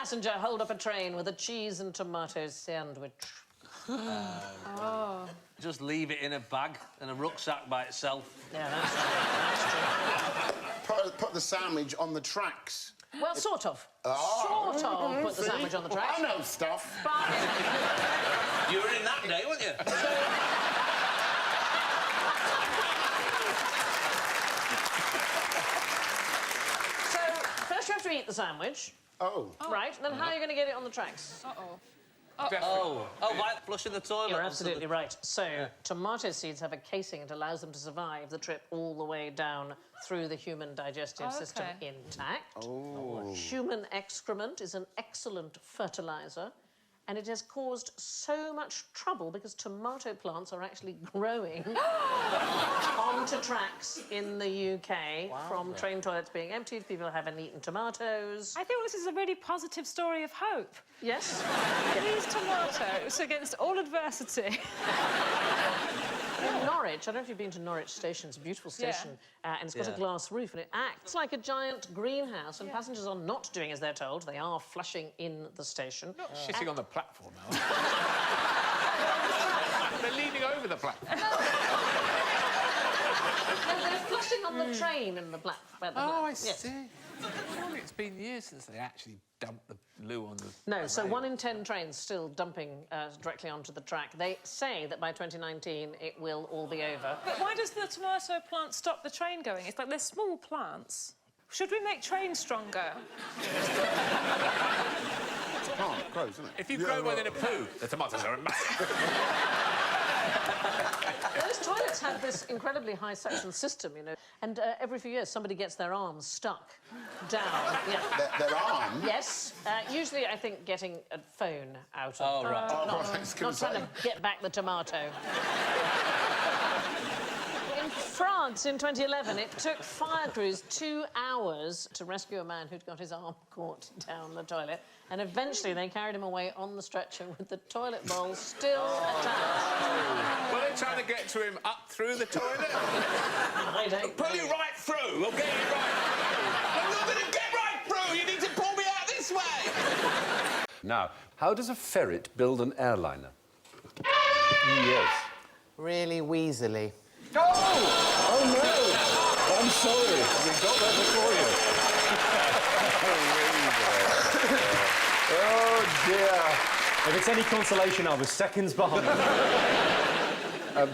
passenger hold up a train with a cheese and tomato sandwich? Just leave it in a bag and a rucksack by itself. Yeah, that's true. Put the sandwich on the tracks. Well, sort of. Sort of put the sandwich on the tracks. I know stuff. But... You were in that day, weren't you? So, first you have to eat the sandwich. Oh. Right, then how are you going to get it on the tracks? By flushing the toilet. You're absolutely right. So, tomato seeds have a casing that allows them to survive the trip all the way down through the human digestive system intact. Oh. Human excrement is an excellent fertiliser, and it has caused so much trouble because tomato plants are actually growing onto tracks in the UK from train toilets being emptied. People haven't eaten tomatoes. I think this is a really positive story of hope. Yes? These tomatoes against all adversity. In Norwich, I don't know if you've been to Norwich Station, it's a beautiful station, and it's got a glass roof, and it acts like a giant greenhouse, and passengers are not doing as they're told. They are flushing in the station. Not shitting on the platform, now. They're leaning over the platform. No, they're flushing on the train in the black... I see. Surely it's been years since they actually dumped the loo on the... No, so 1 in 10 trains still dumping directly onto the track. They say that by 2019 it will all be over. But why does the tomato plant stop the train going? It's like they're small plants. Should we make trains stronger? It's a plant, grows, isn't it? If you grow one in a poo, the tomatoes are massive. Those toilets have this incredibly high suction system, you know, and every few years somebody gets their arms stuck down. Yeah. Their arm? Yes. Usually, I think getting a phone out of... Oh, right. Not trying to get back the tomato. In France, in 2011, it took fire crews 2 hours to rescue a man who'd got his arm caught down the toilet, and eventually they carried him away on the stretcher with the toilet bowl still attached. Were they trying to get to him up through the toilet? I don't Pull you right through, we'll get you right through. I'm not going to get right through, you need to pull me out this way. Now, how does a ferret build an airliner? Yes. Really weaselly. Oh! Oh, no! I'm sorry. We got that before you. Oh, dear. If it's any consolation, I was seconds behind.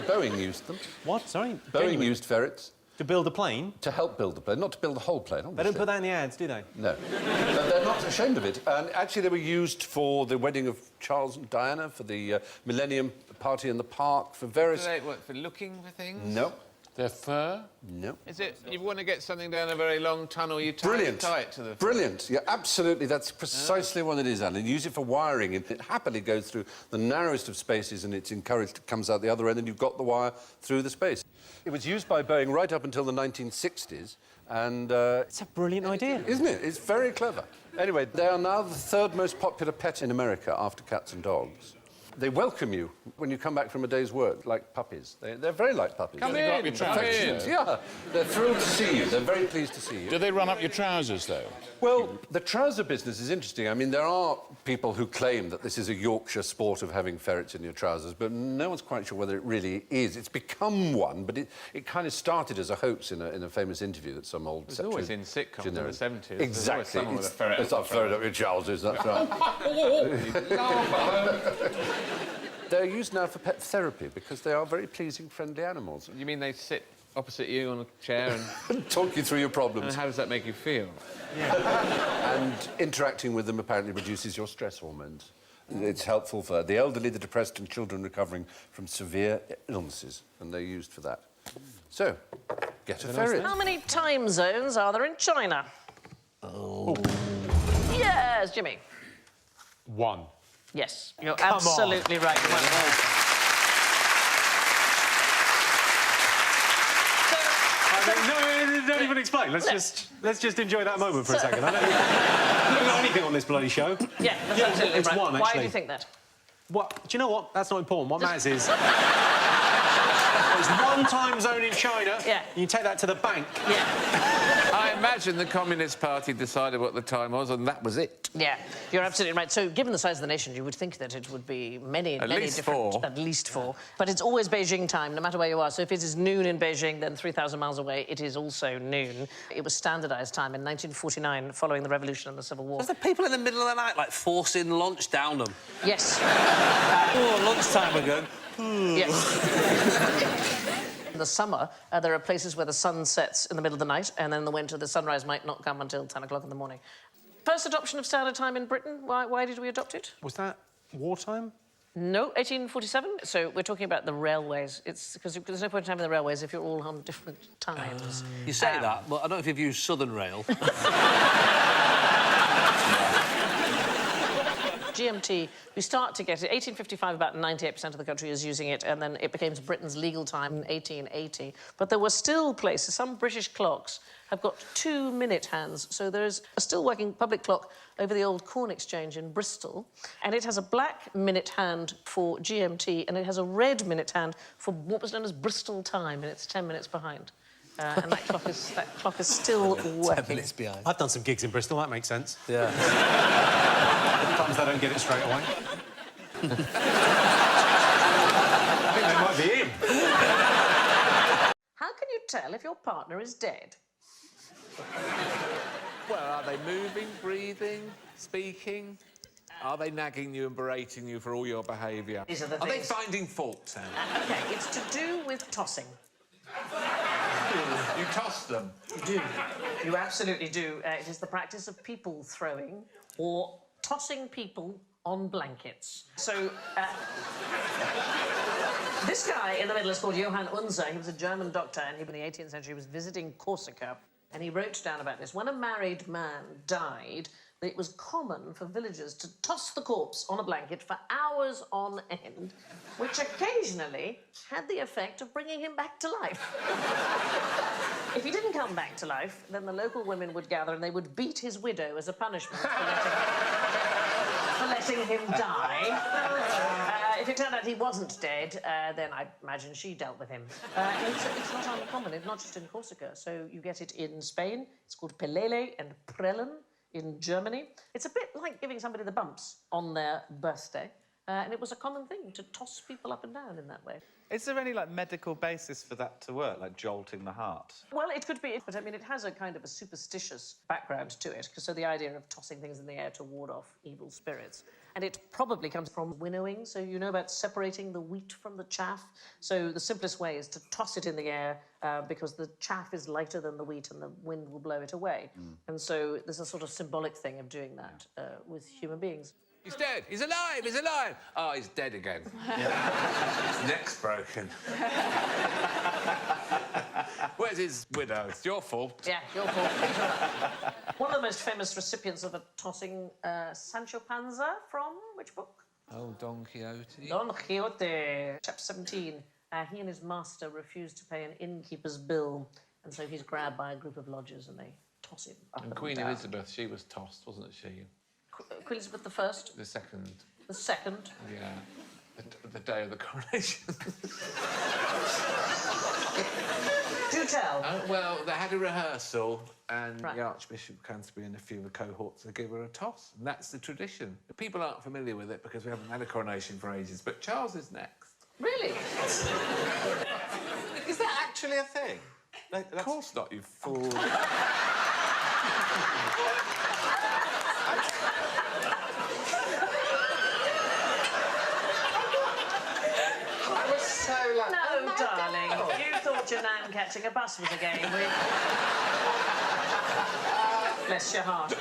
Boeing used them. What? Sorry? Boeing used ferrets. To build a plane? To help build the plane, not to build the whole plane, obviously. They don't put that in the ads, do they? No. But they're not ashamed of it. And actually, they were used for the wedding of Charles and Diana, for the Millennium Party in the Park, for various... What, for looking for things? No. Their fur? No. Is it, you want to get something down a very long tunnel, you tie it tight to the fur? Brilliant. Yeah, absolutely. That's precisely what it is, Alan. Use it for wiring. It happily goes through the narrowest of spaces and it's encouraged, it comes out the other end and you've got the wire through the space. It was used by Boeing right up until the 1960s and... It's a brilliant idea. Isn't it? It's very clever. Anyway, they are now the 3rd most popular pet in America after cats and dogs. They welcome you when you come back from a day's work, like puppies. They're very like puppies. Come in. Yeah, they're thrilled to see you. They're very pleased to see you. Do they run up your trousers, though? Well, the trouser business is interesting. I mean, there are people who claim that this is a Yorkshire sport of having ferrets in your trousers, but no one's quite sure whether it really is. It's become one, but it kind of started as a hoax in a famous interview that some old... It's always in sitcoms in the 70s. Exactly. With a ferret it's not ferret up your trousers, that's right. They're used now for pet therapy because they are very pleasing, friendly animals. You mean they sit opposite you on a chair and... talk you through your problems. And how does that make you feel? Yeah. And interacting with them apparently reduces your stress hormones. It's helpful for the elderly, the depressed and children recovering from severe illnesses, and they're used for that. So, get a ferret. How many time zones are there in China? Oh. Yes, Jimmy. 1. Yes, you're absolutely right. No, don't even explain. Let's just enjoy that moment for a second. I don't know anything on this bloody show. Yeah, that's absolutely it's right. 1, actually. Why do you think that? What? Do you know what? That's not important. What matters is... There's 1 time zone in China. Yeah. You can take that to the bank. Yeah. I imagine the Communist Party decided what the time was, and that was it. Yeah, you're absolutely right. So, given the size of the nation, you would think that it would be many different... At least four. But it's always Beijing time, no matter where you are. So if it is noon in Beijing, then 3,000 miles away, it is also noon. It was standardised time in 1949, following the Revolution and the Civil War. Was there people in the middle of the night, like, forcing lunch down them? Yes. Lunchtime again. Yes. In the summer, there are places where the sun sets in the middle of the night, and then in the winter, the sunrise might not come until 10 o'clock in the morning. First adoption of standard time in Britain. Why did we adopt it? Was that wartime? No, 1847. So we're talking about the railways. It's because there's no point in having the railways if you're all on different times. You say that, but I don't know if you've used Southern Rail. GMT, we start to get it. 1855, about 98% of the country is using it, and then it became Britain's legal time in 1880. But there were still places, some British clocks have got 2-minute hands. So there's a still working public clock over the old Corn Exchange in Bristol, and it has a black minute hand for GMT, and it has a red minute hand for what was known as Bristol time, and it's 10 minutes behind. And that clock is still working. 10 minutes behind. I've done some gigs in Bristol, that makes sense. Yeah. Sometimes they don't get it straight away. I think they might be in. How can you tell if your partner is dead? Well, are they moving, breathing, speaking? Are they nagging you and berating you for all your behaviour? These are the Are they things. finding fault, Sam? OK, it's to do with tossing. You toss them. You do. You absolutely do. It is the practice of people throwing or tossing people on blankets. So, this guy in the middle is called Johann Unser. He was a German doctor, and he, in the 18th century, was visiting Corsica, and he wrote down about this. When a married man died, it was common for villagers to toss the corpse on a blanket for hours on end, which occasionally had the effect of bringing him back to life. If he didn't come back to life, then the local women would gather and they would beat his widow as a punishment for letting him die. If it turned out he wasn't dead, then I imagine she dealt with him. It's not uncommon, it's not just in Corsica. So you get it in Spain. It's called pelele and prellen in Germany. It's a bit like giving somebody the bumps on their birthday. And it was a common thing to toss people up and down in that way. Is there any, medical basis for that to work, like jolting the heart? Well, it could be, but I mean, it has a kind of a superstitious background to it, so the idea of tossing things in the air to ward off evil spirits. And it probably comes from winnowing, so you know about separating the wheat from the chaff. So the simplest way is to toss it in the air because the chaff is lighter than the wheat and the wind will blow it away. And so there's a sort of symbolic thing of doing that with human beings. He's dead. He's alive. He's alive. Oh, he's dead again. His neck's broken. Where's his widow? It's your fault. Yeah, your fault. One of the most famous recipients of a tossing, Sancho Panza from which book? Oh, Don Quixote. Don Quixote, chapter 17. He and his master refused to pay an innkeeper's bill, and so he's grabbed by a group of lodgers and they toss him up And and Queen down. Elizabeth, she was tossed, wasn't she? Queen Elizabeth I? The second. The second. Yeah. The day of the coronation. Do tell. Well, they had a rehearsal, and Right. the Archbishop of Canterbury and a few of the cohorts, they gave her a toss, and that's the tradition. People aren't familiar with it because we haven't had a coronation for ages, but Charles is next. Really? Is that actually a thing? Of course not, you fool. I was so like... No, oh my darling. God. You thought your nan catching a bus was a game. Bless your heart.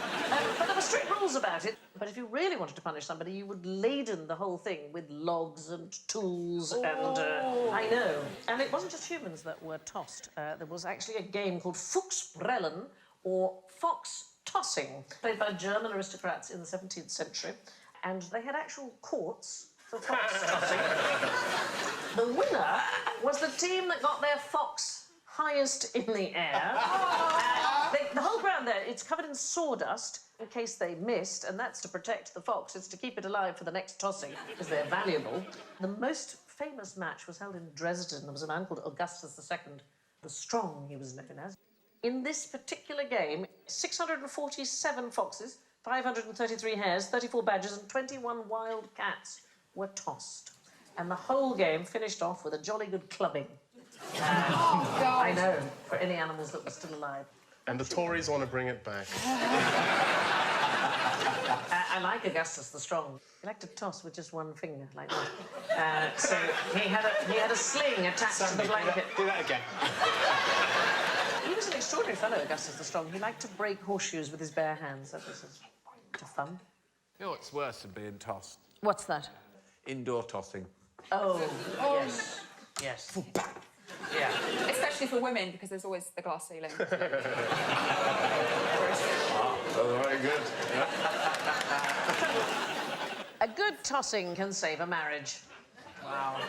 But there were strict rules about it. But if you really wanted to punish somebody, you would laden the whole thing with logs and tools and... I know. And it wasn't just humans that were tossed. There was actually a game called Fuchsbrellen, or fox tossing, played by German aristocrats in the 17th century. And they had actual courts for fox tossing. The winner was the team that got their fox highest in the air. The whole ground there, it's covered in sawdust in case they missed, and that's to protect the fox. It's to keep it alive for the next tossing, because they're valuable. The most famous match was held in Dresden. There was a man called Augustus II. The Strong, he was known as. In this particular game, 647 foxes, 533 hares, 34 badgers and 21 wild cats were tossed. And the whole game finished off with a jolly good clubbing. Oh, God. I know, for any animals that were still alive. And the Tories want to bring it back. I like Augustus the Strong. He liked to toss with just one finger, like that. So he had a sling attached to the blanket. Do that again. He was an extraordinary fellow, Augustus the Strong. He liked to break horseshoes with his bare hands. That was a bit of fun. You know what's worse than being tossed? What's that? Indoor tossing. Oh, yes. Yes. Yeah. Especially for women, because there's always the glass ceiling. Oh, very good. A good tossing can save a marriage. Wow.